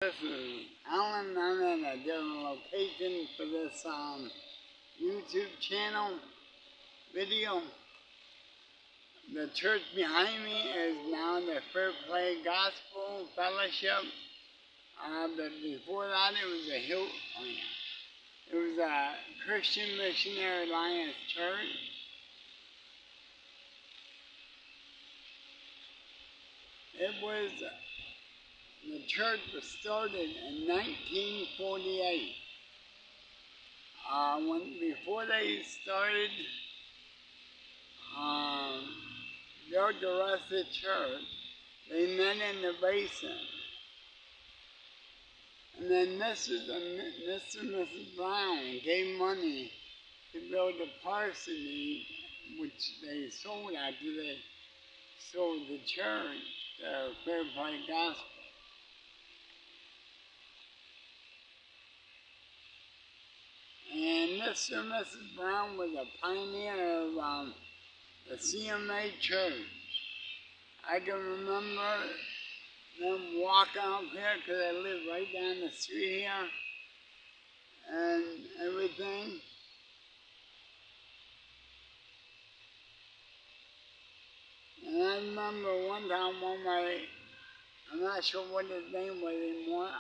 This is Alan. I'm in a different location for this YouTube channel video. The church behind me is now the Fair Play Gospel Fellowship. But before that, it was a it was a Christian Missionary Alliance Church. The church was started in 1948. Before they started built the rest of the church, they met in the basement. And then Mr. and Mrs. Brown gave money to build a parsonage, which they sold after they sold the church, the Fair Play Gospel. And Mr. and Mrs. Brown was a pioneer of the CMA Church. I can remember them walk out here because I live right down the street here and everything. And I remember one time I'm not sure what his name was anymore,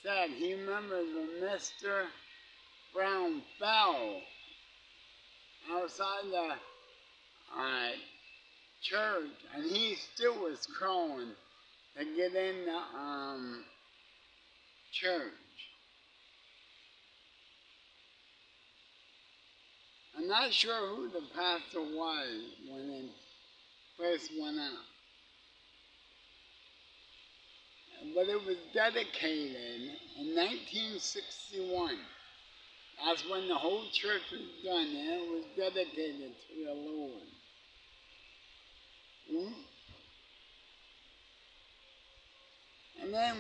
said he remembers when Mr. Brown fell outside the church, and he still was crawling to get in the church. I'm not sure who the pastor was when it first went out, but it was dedicated in 1961. That's when the whole church was done, and it was dedicated to the Lord. And then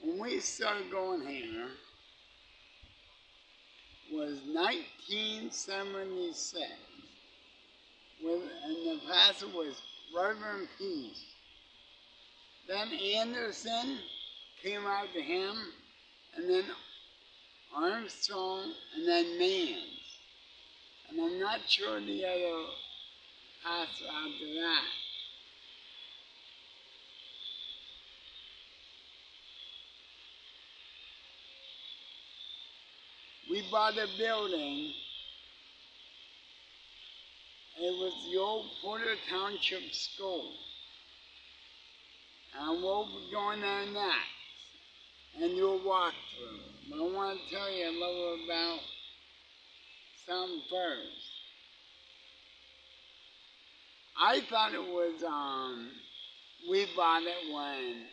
when we started going here, was 1976, and the pastor was Reverend Peace. Then Anderson came out to him, and then Armstrong, and then Mans. And I'm not sure the other pastor after that. We bought a building. It was the old Porter Township School. And we'll be going there next and do a walkthrough. But I want to tell you a little about something first. I thought it was, we bought it when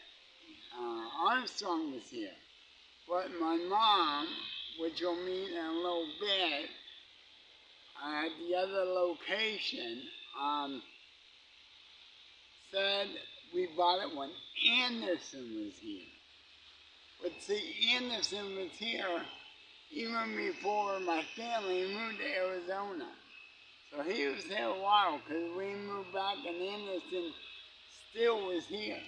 Armstrong was here. But my mom, which you'll meet in a little bit, at the other location, said we bought it when Anderson was here. But see, Anderson was here even before my family moved to Arizona. So he was here a while because we moved back and Anderson still was here.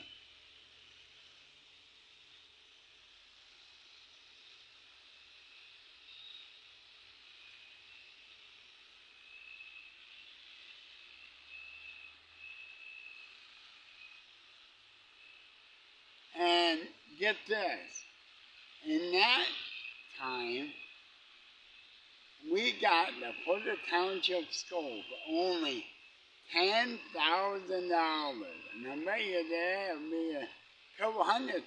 And get this, in that time, we got the Porter Township School for only $10,000. And I bet you there would be a couple $100,000.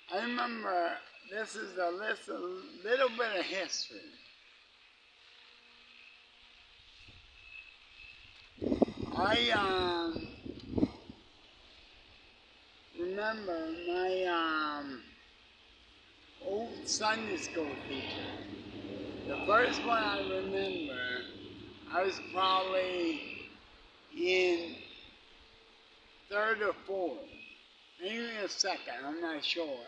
I remember, this is a little bit of history. I remember my old Sunday school teacher. The first one I remember, I was probably in third or fourth, maybe or second, I'm not sure.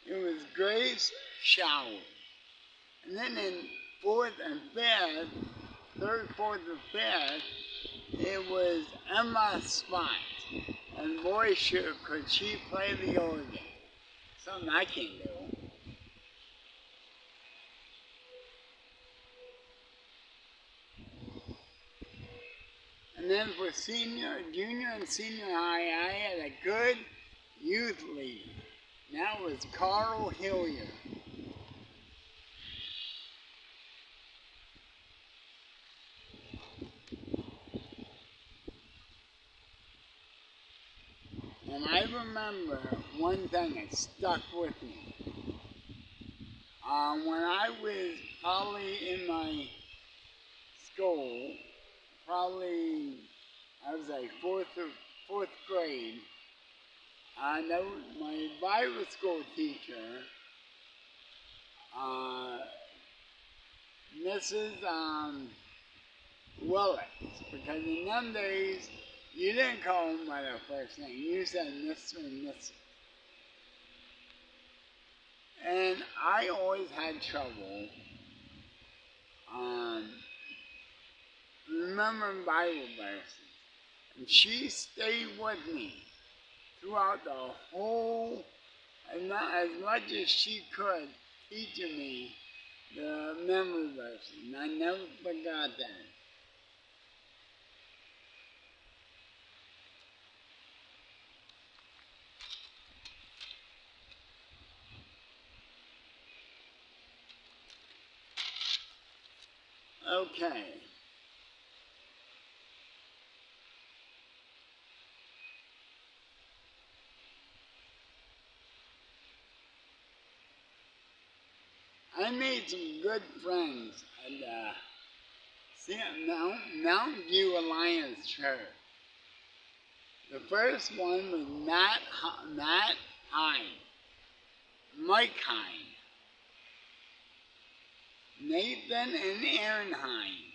It was Grace Shower. And then in fourth and fifth, third, fourth, and fifth, it was Emma Spot. And boy, could she play the organ. Something I can't do. And then for junior and senior high, I had a good youth leader. And that was Carl Hilliard. And I remember one thing that stuck with me. When I was probably in my school, I was like fourth grade, I know my Bible school teacher, Mrs. Willis, because in them days, you didn't call them by their first name. You said Mr. and Mrs. And I always had trouble remembering Bible verses. And she stayed with me throughout the whole, and not as much as she could, teaching me the memory verses. And I never forgot that. Okay. I made some good friends at Mountain View Alliance Church. The first one was Matt Hine, Mike Hine, Nathan and Aaron Hine,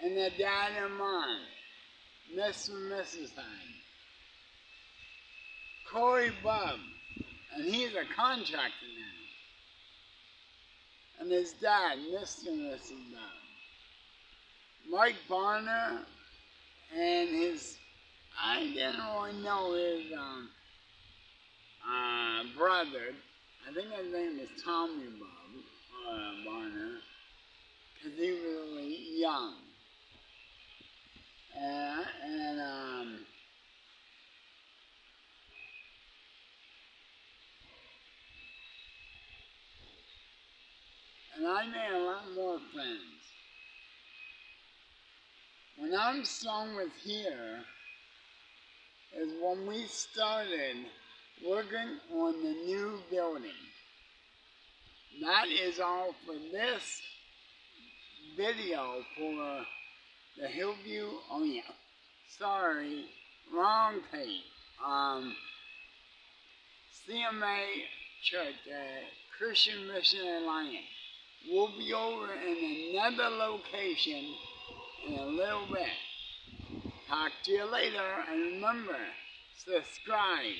and their dad and mom, Mr. and Mrs. Hine. Corey Bubb, and he's a contractor now. And his dad, Mr. and Mrs. Bubb. Mike Barner and his, I didn't really know his brother. I think his name is Tommy Barner, because he was really young. And I made a lot more friends. When Armstrong was here, is when we started working on the new building. That is all for this video for the Hillview, oh yeah, sorry, wrong page. CMA Church, Christian Missionary Alliance. We'll be over in another location in a little bit. Talk to you later, and remember, subscribe.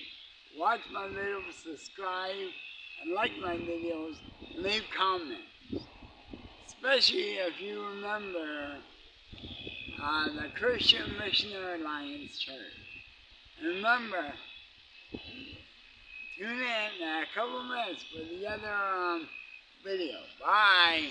Watch my videos, subscribe, and like my videos, leave comments. Especially if you remember the Christian Missionary Alliance Church. And remember, tune in a couple minutes for the other video. Bye.